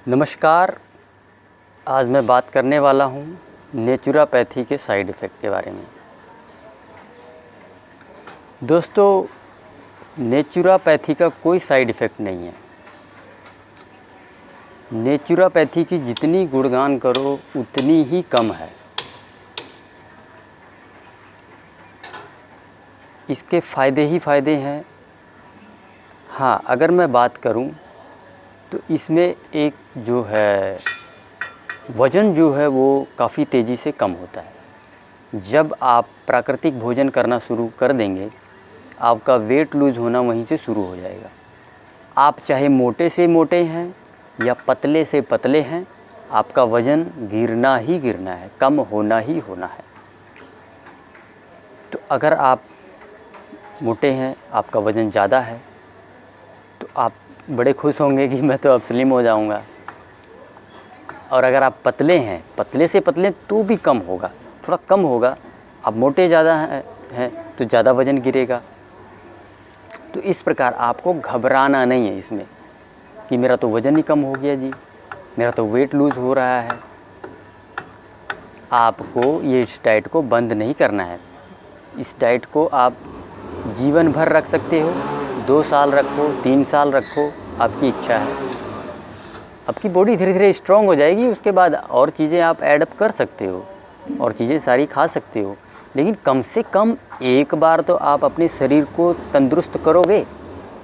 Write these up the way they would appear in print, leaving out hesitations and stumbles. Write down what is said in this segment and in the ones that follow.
नमस्कार। आज मैं बात करने वाला हूँ नेचुरोपैथी के साइड इफ़ेक्ट के बारे में। दोस्तों, नेचुरोपैथी का कोई साइड इफ़ेक्ट नहीं है। नेचुरोपैथी की जितनी गुणगान करो उतनी ही कम है। इसके फ़ायदे ही फ़ायदे हैं। हाँ, अगर मैं बात करूँ तो इसमें एक जो है वज़न जो है वो काफ़ी तेज़ी से कम होता है। जब आप प्राकृतिक भोजन करना शुरू कर देंगे, आपका वेट लूज़ होना वहीं से शुरू हो जाएगा। आप चाहे मोटे से मोटे हैं या पतले से पतले हैं, आपका वज़न गिरना ही गिरना है, कम होना ही होना है। तो अगर आप मोटे हैं, आपका वज़न ज़्यादा है, तो आप बड़े खुश होंगे कि मैं तो अब स्लिम हो जाऊंगा। और अगर आप पतले हैं, पतले से पतले, तो भी कम होगा, थोड़ा कम होगा। आप मोटे ज़्यादा हैं तो ज़्यादा वज़न गिरेगा। तो इस प्रकार आपको घबराना नहीं है इसमें कि मेरा तो वज़न ही कम हो गया जी, मेरा तो वेट लूज़ हो रहा है। आपको ये इस डाइट को बंद नहीं करना है। इस डाइट को आप जीवन भर रख सकते हो, 2 साल रखो, 3 साल रखो, आपकी इच्छा है। आपकी बॉडी धीरे धीरे स्ट्रॉन्ग हो जाएगी। उसके बाद और चीज़ें आप ऐडअप कर सकते हो और चीज़ें सारी खा सकते हो, लेकिन कम से कम एक बार तो आप अपने शरीर को तंदुरुस्त करोगे,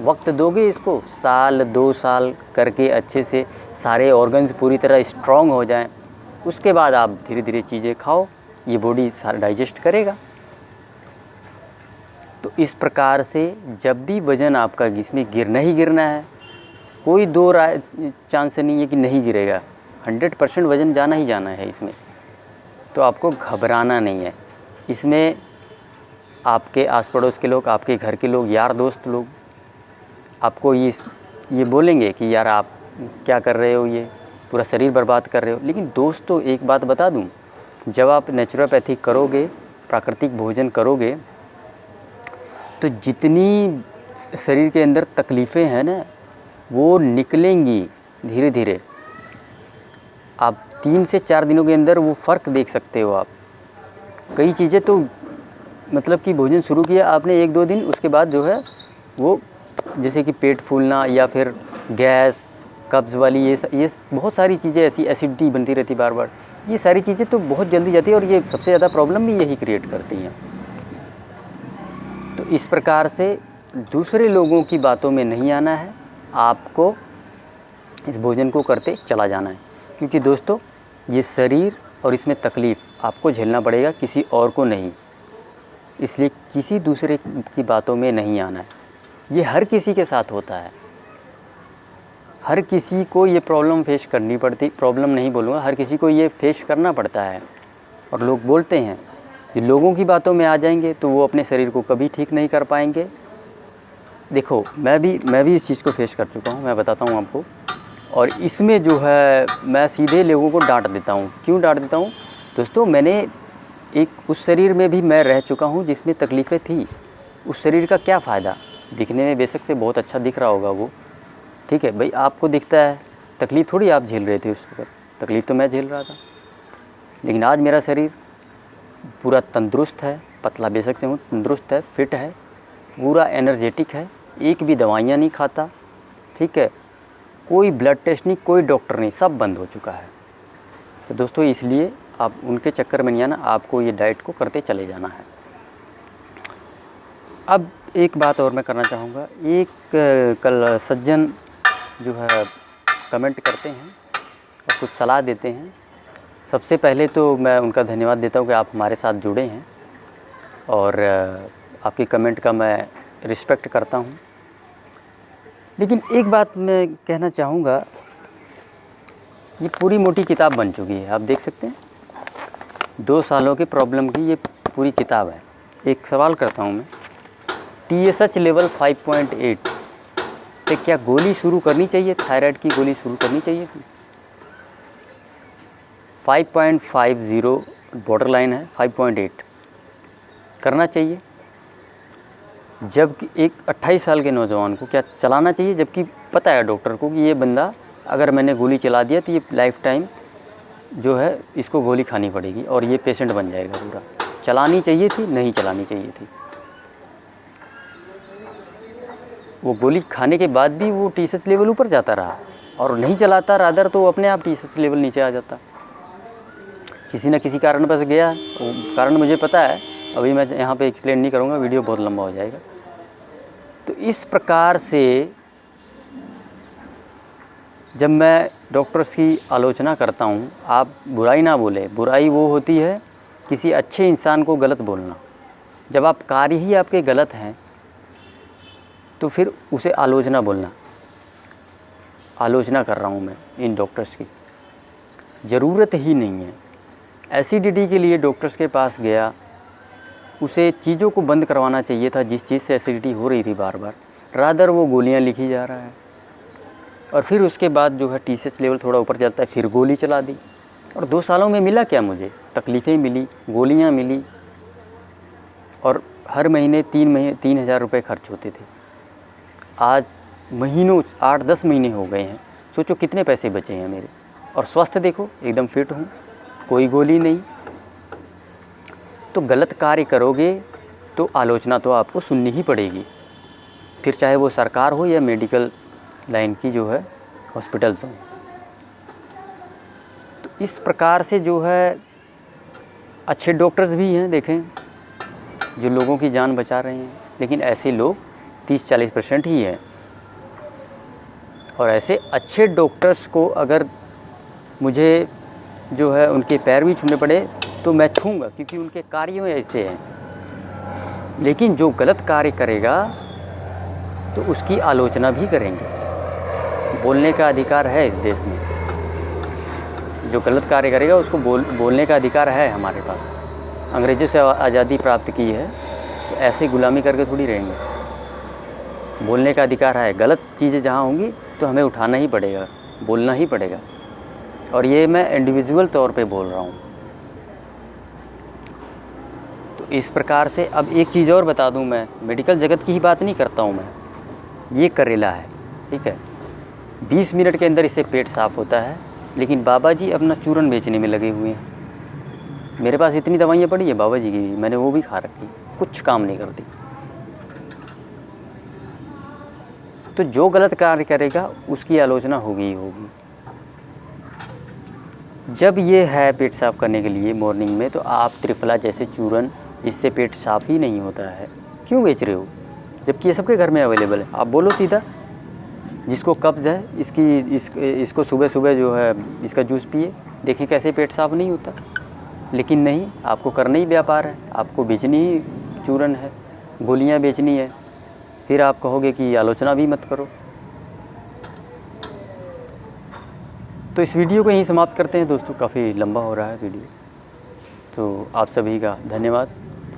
वक्त दोगे इसको। साल 2 साल करके अच्छे से सारे ऑर्गन्स पूरी तरह स्ट्रॉन्ग हो जाएं, उसके बाद आप धीरे धीरे चीज़ें खाओ, ये बॉडी सारा डाइजेस्ट करेगा। तो इस प्रकार से जब भी वज़न आपका इसमें गिरना ही गिरना है, कोई दो राय चांस नहीं है कि नहीं गिरेगा। 100% वज़न जाना ही जाना है इसमें। तो आपको घबराना नहीं है। इसमें आपके आस पड़ोस के लोग, आपके घर के लोग, यार दोस्त लोग आपको ये बोलेंगे कि यार आप क्या कर रहे हो, ये पूरा शरीर बर्बाद कर रहे हो। लेकिन दोस्तों, एक बात बता दूं, जब आप नेचुरोपैथी करोगे, प्राकृतिक भोजन करोगे, तो जितनी शरीर के अंदर तकलीफ़ें हैं ना, वो निकलेंगी धीरे धीरे। आप 3 से 4 दिनों के अंदर वो फ़र्क देख सकते हो। आप कई चीज़ें तो मतलब कि भोजन शुरू किया आपने 1-2 दिन, उसके बाद जो है वो जैसे कि पेट फूलना या फिर गैस, कब्ज़ वाली ये बहुत सारी चीज़ें ऐसी, एसिडिटी बनती रहती बार बार, ये सारी चीज़ें तो बहुत जल्दी जाती है और ये सबसे ज़्यादा प्रॉब्लम भी यही क्रिएट करती हैं। तो इस प्रकार से दूसरे लोगों की बातों में नहीं आना है, आपको इस भोजन को करते चला जाना है। क्योंकि दोस्तों, ये शरीर और इसमें तकलीफ़ आपको झेलना पड़ेगा, किसी और को नहीं। इसलिए किसी दूसरे की बातों में नहीं आना है। ये हर किसी के साथ होता है, हर किसी को ये प्रॉब्लम फेस करनी पड़ती, प्रॉब्लम नहीं बोलूँगा, हर किसी को ये फेस करना पड़ता है। और लोग बोलते हैं कि लोगों की बातों में आ जाएंगे तो वो अपने शरीर को कभी ठीक नहीं कर पाएंगे। देखो, मैं भी इस चीज़ को फेस कर चुका हूँ, मैं बताता हूँ आपको। और इसमें जो है मैं सीधे लोगों को डांट देता हूँ। क्यों डांट देता हूँ दोस्तों? मैंने उस शरीर में भी मैं रह चुका हूँ जिसमें तकलीफ़ें थी। उस शरीर का क्या फ़ायदा? दिखने में बेशक से बहुत अच्छा दिख रहा होगा वो, ठीक है भाई, आपको दिखता है। तकलीफ़ थोड़ी आप झेल रहे थे उस वक्त, तकलीफ़ तो मैं झेल रहा था। लेकिन आज मेरा शरीर पूरा तंदुरुस्त है, पतला बेशक से हूँ, तंदुरुस्त है, फिट है, पूरा एनर्जेटिक है, एक भी दवाइयाँ नहीं खाता, ठीक है, कोई ब्लड टेस्ट नहीं, कोई डॉक्टर नहीं, सब बंद हो चुका है। तो दोस्तों, इसलिए आप उनके चक्कर में नहीं आना, आपको ये डाइट को करते चले जाना है। अब एक बात और मैं करना चाहूँगा। एक कल सज्जन जो है कमेंट करते हैं और कुछ सलाह देते हैं। सबसे पहले तो मैं उनका धन्यवाद देता हूँ कि आप हमारे साथ जुड़े हैं और आपकी कमेंट का मैं रिस्पेक्ट करता हूँ। लेकिन एक बात मैं कहना चाहूँगा, ये पूरी मोटी किताब बन चुकी है, आप देख सकते हैं। 2 सालों के प्रॉब्लम की ये पूरी किताब है। एक सवाल करता हूँ मैं, TSH लेवल 5.8 पे क्या गोली शुरू करनी चाहिए? थायराइड की गोली शुरू करनी चाहिए थी? 5.50 बॉर्डर लाइन है, 5.8 करना चाहिए। जबकि एक 28 साल के नौजवान को क्या चलाना चाहिए, जबकि पता है डॉक्टर को कि ये बंदा अगर मैंने गोली चला दिया तो ये लाइफ टाइम जो है इसको गोली खानी पड़ेगी और ये पेशेंट बन जाएगा पूरा। चलानी चाहिए थी, नहीं चलानी चाहिए थी। वो गोली खाने के बाद भी वो टीएसएच लेवल ऊपर जाता रहा और नहीं चलाता रादर तो अपने आप टीएसएच लेवल नीचे आ जाता। किसी न किसी कारणवश गया, वो कारण मुझे पता है, अभी मैं यहाँ पे एक्सप्लेन नहीं करूँगा, वीडियो बहुत लंबा हो जाएगा। तो इस प्रकार से जब मैं डॉक्टर्स की आलोचना करता हूँ, आप बुराई ना बोले, बुराई वो होती है किसी अच्छे इंसान को गलत बोलना। जब आप कार्य ही आपके गलत हैं तो फिर उसे आलोचना बोलना। आलोचना कर रहा हूँ मैं इन डॉक्टर्स की, ज़रूरत ही नहीं है। एसिडिटी के लिए डॉक्टर्स के पास गया, उसे चीज़ों को बंद करवाना चाहिए था जिस चीज़ से एसिडिटी हो रही थी बार बार, रादर वो गोलियाँ लिखी जा रहा है। और फिर उसके बाद जो है टीएसएच लेवल थोड़ा ऊपर जाता है, फिर गोली चला दी। और 2 सालों में मिला क्या मुझे? तकलीफ़ें मिली, गोलियाँ मिली और हर महीने 3,000 रुपये खर्च होते थे। आज महीनों 8-10 महीने हो गए हैं, सोचो कितने पैसे बचे हैं मेरे। और स्वास्थ्य देखो, एकदम फिट हूँ, कोई गोली नहीं। तो गलत कार्य करोगे तो आलोचना तो आपको सुननी ही पड़ेगी, फिर चाहे वो सरकार हो या मेडिकल लाइन की जो है हॉस्पिटल्स हों। तो इस प्रकार से जो है अच्छे डॉक्टर्स भी हैं, देखें, जो लोगों की जान बचा रहे हैं, लेकिन ऐसे लोग 30-40% ही हैं। और ऐसे अच्छे डॉक्टर्स को अगर मुझे जो है उनके पैर भी छूने पड़े तो मैं छूँगा, क्योंकि उनके कार्यों ऐसे हैं। लेकिन जो गलत कार्य करेगा तो उसकी आलोचना भी करेंगे। बोलने का अधिकार है इस देश में। जो गलत कार्य करेगा उसको बोलने का अधिकार है हमारे पास। अंग्रेज़ों से आज़ादी प्राप्त की है तो ऐसे गुलामी करके थोड़ी रहेंगे। बोलने का अधिकार है। गलत चीज़ें जहाँ होंगी तो हमें उठाना ही पड़ेगा, बोलना ही पड़ेगा। और ये मैं इंडिविजुअल तौर पे बोल रहा हूँ। तो इस प्रकार से अब एक चीज़ और बता दूँ, मैं मेडिकल जगत की ही बात नहीं करता हूँ मैं। ये करेला है, ठीक है, 20 मिनट के अंदर इससे पेट साफ़ होता है, लेकिन बाबा जी अपना चूरन बेचने में लगे हुए हैं। मेरे पास इतनी दवाइयाँ पड़ी है बाबा जी की, मैंने वो भी खा रखी, कुछ काम नहीं करती। तो जो गलत कार्य करेगा उसकी आलोचना होगी ही होगी। जब ये है पेट साफ़ करने के लिए मॉर्निंग में, तो आप त्रिफला जैसे चूरन जिससे पेट साफ़ ही नहीं होता है क्यों बेच रहे हो, जबकि ये सबके घर में अवेलेबल है। आप बोलो सीधा, जिसको कब्ज़ है इसको सुबह सुबह जो है इसका जूस पिए, देखें कैसे पेट साफ़ नहीं होता। लेकिन नहीं, आपको करना ही व्यापार है, आपको बेचनी ही चूरन है, गोलियां बेचनी है। फिर आप कहोगे कि आलोचना भी मत करो। तो इस वीडियो को यहीं समाप्त करते हैं दोस्तों, काफ़ी लंबा हो रहा है वीडियो। तो आप सभी का धन्यवाद।